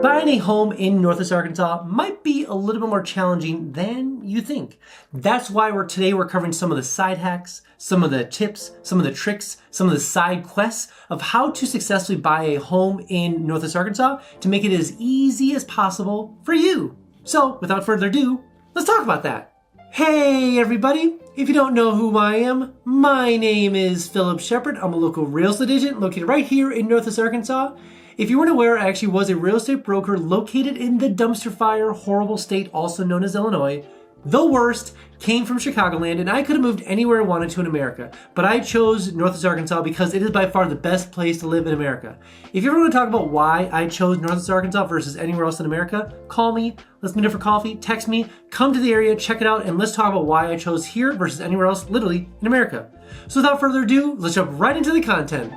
Buying a home in Northwest Arkansas might be a little bit more challenging than you think. That's why today we're covering some of the side hacks, some of the tips, some of the tricks, some of the side quests of how to successfully buy a home in Northwest Arkansas to make it as easy as possible for you. So without further ado, let's talk about that. Hey everybody! If you don't know who I am, my name is Phillip Shepard. I'm a local real estate agent located right here in Northwest Arkansas. If you weren't aware, I actually was a real estate broker located in the dumpster fire, horrible state also known as Illinois. The worst, came from Chicagoland, and I could have moved anywhere I wanted to in America. But I chose Northwest Arkansas because it is by far the best place to live in America. If you ever want to talk about why I chose Northwest Arkansas versus anywhere else in America, call me, let's meet up for coffee, text me, come to the area, check it out, and let's talk about why I chose here versus anywhere else literally in America. So without further ado, let's jump right into the content.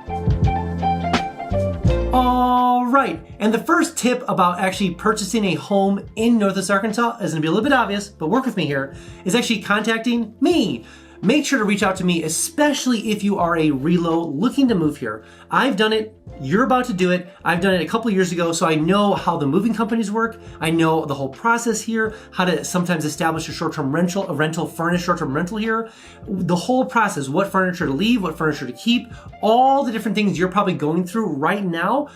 All right, and the first tip about actually purchasing a home in Northwest Arkansas is gonna be a little bit obvious, but work with me here, is actually contacting me. Make sure to reach out to me, especially if you are a relo looking to move here. I've done it, you're about to do it. I've done it a couple years ago, so I know how the moving companies work. I know the whole process here, how to sometimes establish a short-term rental, furnished short-term rental here. The whole process, what furniture to leave, what furniture to keep, all the different things you're probably going through right now,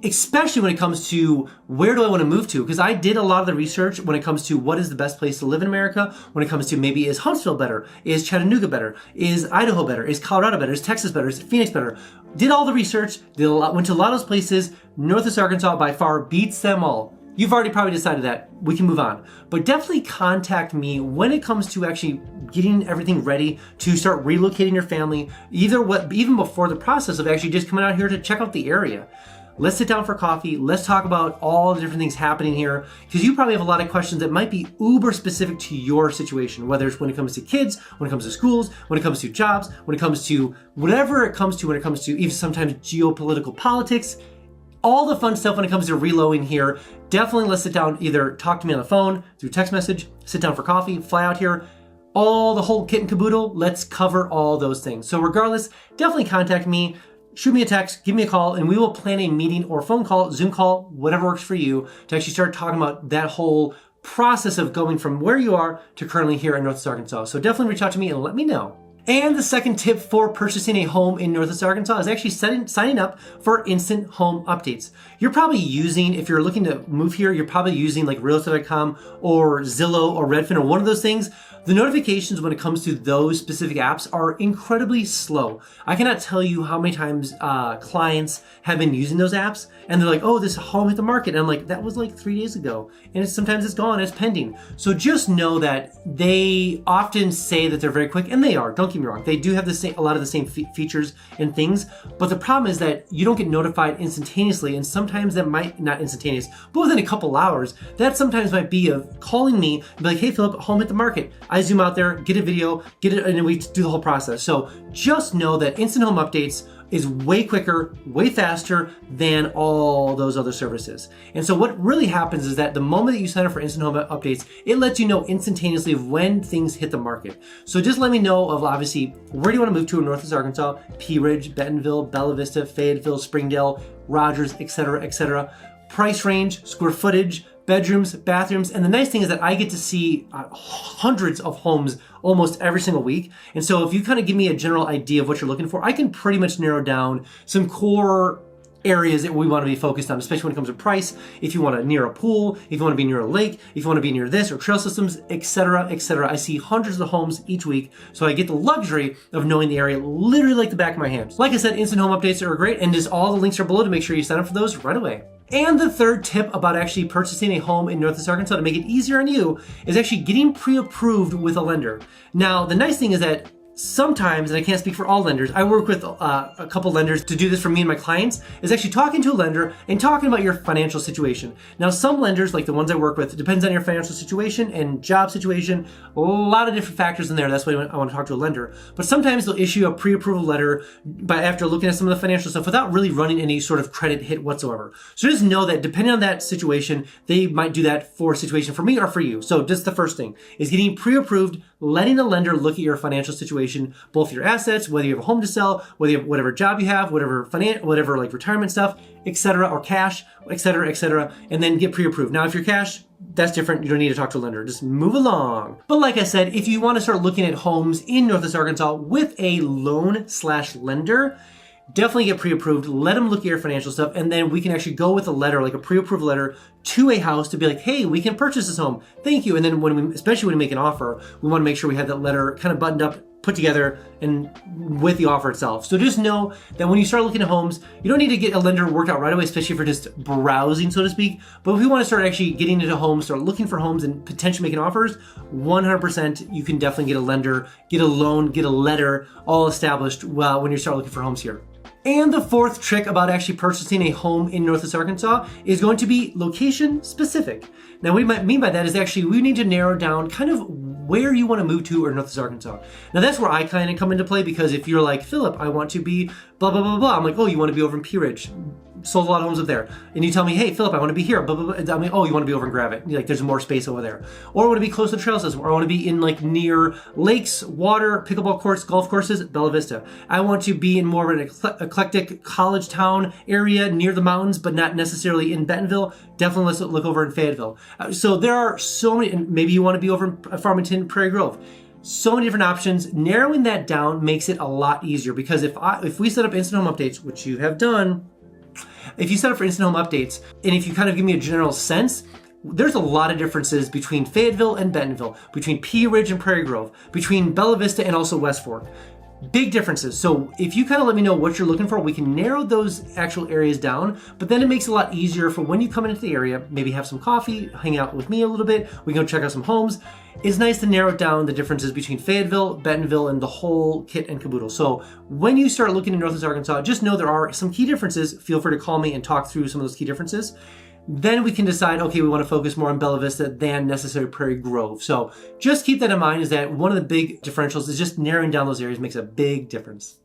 especially when it comes to where do I want to move to? Because I did a lot of the research when it comes to what is the best place to live in America, when it comes to maybe is Huntsville better? Is Chattanooga better? Is Idaho better? Is Colorado better? Is Texas better? Is Phoenix better? Did all the research, went to a lot of those places. Northwest Arkansas by far beats them all. You've already probably decided that. We can move on. But definitely contact me when it comes to actually getting everything ready to start relocating your family, even before the process of actually just coming out here to check out the area. Let's sit down for coffee. Let's talk about all the different things happening here, because you probably have a lot of questions that might be uber specific to your situation, whether it's when it comes to kids, when it comes to schools, when it comes to jobs, when it comes to whatever it comes to, when it comes to even sometimes geopolitical politics, all the fun stuff when it comes to reloading here. Definitely let's sit down, either talk to me on the phone, through text message, sit down for coffee, fly out here, all the whole kit and caboodle. Let's cover all those things. So regardless, definitely contact me. Shoot me a text, give me a call, and we will plan a meeting or phone call, Zoom call, whatever works for you, to actually start talking about that whole process of going from where you are to currently here in Northwest Arkansas. So definitely reach out to me and let me know. And the second tip for purchasing a home in Northwest Arkansas is actually signing up for instant home updates. You're probably using, if you're looking to move here, you're probably using like realestate.com or Zillow or Redfin or one of those things. The notifications when it comes to those specific apps are incredibly slow. I cannot tell you how many times clients have been using those apps and they're like, oh, this home hit the market. And I'm like, that was like 3 days ago. And sometimes it's gone, it's pending. So just know that they often say that they're very quick, and they are, don't get me wrong. They do have a lot of the same features and things, but the problem is that you don't get notified instantaneously, and sometimes that might, not instantaneous, but within a couple hours, that sometimes might be of calling me and be like, hey Phillip, home hit the market. I zoom out there, get a video, get it, and then we do the whole process. So just know that instant home updates is way quicker, way faster than all those other services. And so what really happens is that the moment that you sign up for instant home updates, it lets you know instantaneously of when things hit the market. So just let me know of obviously, where do you want to move to in Northwest Arkansas? Pea Ridge, Bentonville, Bella Vista, Fayetteville, Springdale, Rogers, etc., etc. Price range, square footage, bedrooms, bathrooms, and the nice thing is that I get to see hundreds of homes almost every single week. And so if you kind of give me a general idea of what you're looking for, I can pretty much narrow down some core areas that we want to be focused on, especially when it comes to price. If you want to near a pool, if you want to be near a lake, if you want to be near this or trail systems, etc., etc. I see hundreds of homes each week, so I get the luxury of knowing the area literally like the back of my hand. Like I said, instant home updates are great, and just all the links are below to make sure you sign up for those right away. And the third tip about actually purchasing a home in Northwest Arkansas to make it easier on you is actually getting pre-approved with a lender. Now, the nice thing is that sometimes, and I can't speak for all lenders, I work with a couple lenders to do this for me and my clients, is actually talking to a lender and talking about your financial situation. Now, some lenders, like the ones I work with, it depends on your financial situation and job situation, a lot of different factors in there. That's why I want to talk to a lender. But sometimes they'll issue a pre-approval letter after looking at some of the financial stuff without really running any sort of credit hit whatsoever. So just know that depending on that situation, they might do that for a situation for me or for you. So just the first thing is getting pre-approved letting the lender look at your financial situation, both your assets, whether you have a home to sell, whether you have whatever job you have, whatever like retirement stuff, etc., or cash, etc., and then get pre-approved. Now, if you're cash, that's different. You don't need to talk to a lender. Just move along. But like I said, if you want to start looking at homes in Northwest Arkansas with a loan/lender, definitely get pre-approved. Let them look at your financial stuff, and then we can actually go with a letter, like a pre-approved letter, to a house to be like, hey, we can purchase this home. Thank you. And then especially when we make an offer, we want to make sure we have that letter kind of buttoned up, put together, and with the offer itself. So just know that when you start looking at homes, you don't need to get a lender worked out right away, especially if you're just browsing, so to speak. But if you want to start actually getting into homes, start looking for homes and potentially making offers, 100% you can definitely get a lender, get a loan, get a letter all established when you start looking for homes here. And the fourth trick about actually purchasing a home in Northwest Arkansas is going to be location specific. Now, what we might mean by that is actually we need to narrow down kind of where you want to move to in Northwest Arkansas. Now, that's where I kind of come into play, because if you're like, Phillip, I want to be blah, blah, blah, blah. I'm like, oh, you want to be over in Pea Ridge. Sold a lot of homes up there. And you tell me, hey, Phillip, I want to be here. Blah, blah, blah. I'm like, oh, you want to be over in Gravette. Like, there's more space over there. Or I want to be close to the trail system. Or I want to be in like near lakes, water, pickleball courts, golf courses, Bella Vista. I want to be in more of an eclectic college town area near the mountains, but not necessarily in Bentonville. Definitely let's look over in Fayetteville. So there are so many, and maybe you want to be over in Farmington, Prairie Grove. So many different options. Narrowing that down makes it a lot easier, because if we set up instant home updates, which you have done, if you set up for instant home updates, and if you kind of give me a general sense, there's a lot of differences between Fayetteville and Bentonville, between Pea Ridge and Prairie Grove, between Bella Vista and also West Fork. Big differences. So if you kind of let me know what you're looking for, we can narrow those actual areas down, but then it makes it a lot easier for when you come into the area, maybe have some coffee, hang out with me a little bit, we can go check out some homes. It's nice to narrow down the differences between Fayetteville, Bentonville, and the whole kit and caboodle. So when you start looking in Northwest Arkansas, just know there are some key differences. Feel free to call me and talk through some of those key differences. Then we can decide, okay, we want to focus more on Bella Vista than necessarily Prairie Grove. So just keep that in mind, is that one of the big differentials is just narrowing down those areas makes a big difference.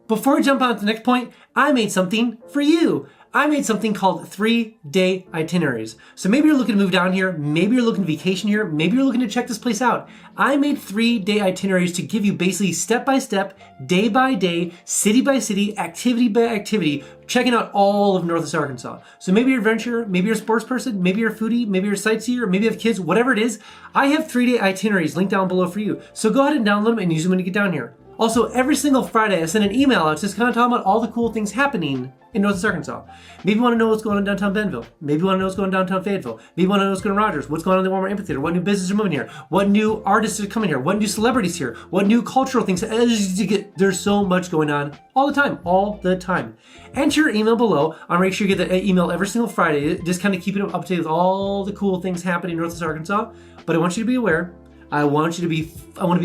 Before we jump on to the next point, I made something for you. I made something called 3-day itineraries. So maybe you're looking to move down here, maybe you're looking to vacation here, maybe you're looking to check this place out. I made 3-day itineraries to give you basically step-by-step, day-by-day, city-by-city, activity by activity, checking out all of Northwest Arkansas. So maybe you're an adventurer, maybe you're a sports person, maybe you're a foodie, maybe you're a sightseer, maybe you have kids, whatever it is. I have 3-day itineraries linked down below for you. So go ahead and download them and use them when you get down here. Also, every single Friday, I send an email out just kind of talking about all the cool things happening in Northwest Arkansas. Maybe you want to know what's going on in downtown Bentonville. Maybe you want to know what's going on downtown Fayetteville. Maybe you want to know what's going on in Rogers. What's going on in the Walmart Amphitheater. What new businesses are moving here. What new artists are coming here. What new celebrities here. What new cultural things. There's so much going on all the time. Enter your email below. I'll make sure you get the email every single Friday. Just kind of keep it up to date with all the cool things happening in Northwest Arkansas. But I want you to be aware. I want to be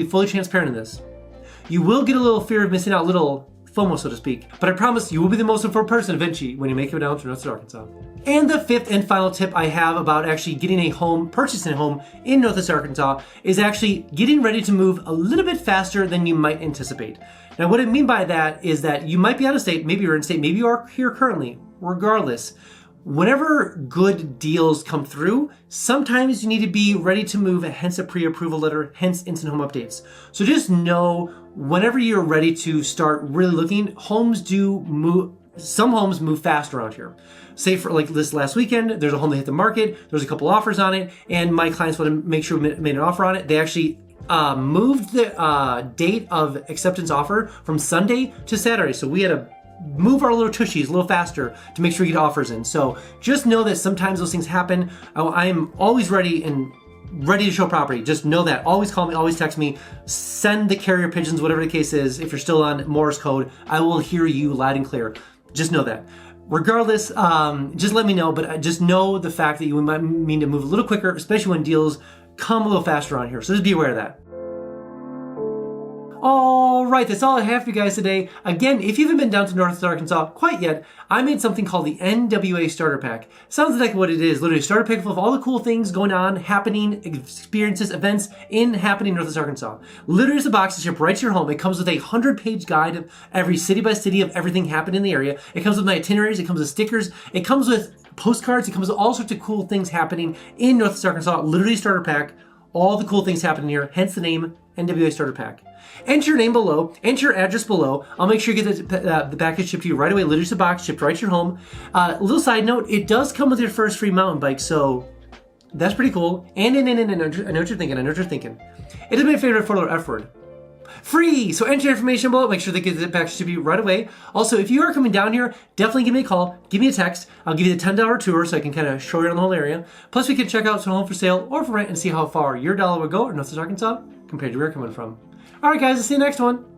fully transparent in this. You will get a little fear of missing out, little FOMO, so to speak. But I promise you will be the most important person eventually when you make it down to Northwest Arkansas. And the fifth and final tip I have about actually getting a home, purchasing a home in Northwest Arkansas, is actually getting ready to move a little bit faster than you might anticipate. Now, what I mean by that is that you might be out of state, maybe you're in state, maybe you are here currently. Regardless, whenever good deals come through, sometimes you need to be ready to move, hence a pre-approval letter, hence instant home updates. So just know, whenever you're ready to start really looking, homes do move. Some homes move fast around here. Say for like this last weekend, there's a home that hit the market, there's a couple offers on it, and my clients want to make sure we made an offer on it. They actually moved the date of acceptance offer from Sunday to Saturday. So we had to move our little tushies a little faster to make sure we get offers in. So just know that sometimes those things happen. I am always ready to show property. Just know that. Always call me, always text me, send the carrier pigeons, whatever the case is. If you're still on Morse code, I will hear you loud and clear. Just know that. Regardless, just let me know, but just know the fact that you might need to move a little quicker, especially when deals come a little faster on here. So just be aware of that. All right, that's all I have for you guys today. Again, if you haven't been down to Northwest Arkansas quite yet, I made something called the NWA Starter Pack. Sounds like what it is, literally a starter pack full of all the cool things going on, happening, experiences, events happening in Northwest Arkansas. Literally it's a box to ship right to your home. It comes with a 100-page guide of every city by city of everything happening in the area. It comes with my itineraries, it comes with stickers, it comes with postcards, it comes with all sorts of cool things happening in Northwest Arkansas. Literally starter pack. all the cool things happening here, hence the name NWA Starter Pack. Enter your name below, enter your address below. I'll make sure you get the package shipped to you right away, literally just a box shipped right to your home. Little side note, it does come with your first free mountain bike, so that's pretty cool. And I know what you're thinking, It is my favorite photo effort. Free! So enter your information below, make sure they get the package to you right away. Also, if you are coming down here, definitely give me a call, give me a text. I'll give you the $10 tour so I can kind of show you around the whole area. Plus, we can check out some home for sale or for rent and see how far your dollar would go in Northwest Arkansas compared to where you're coming from. All right, guys, I'll see you next one.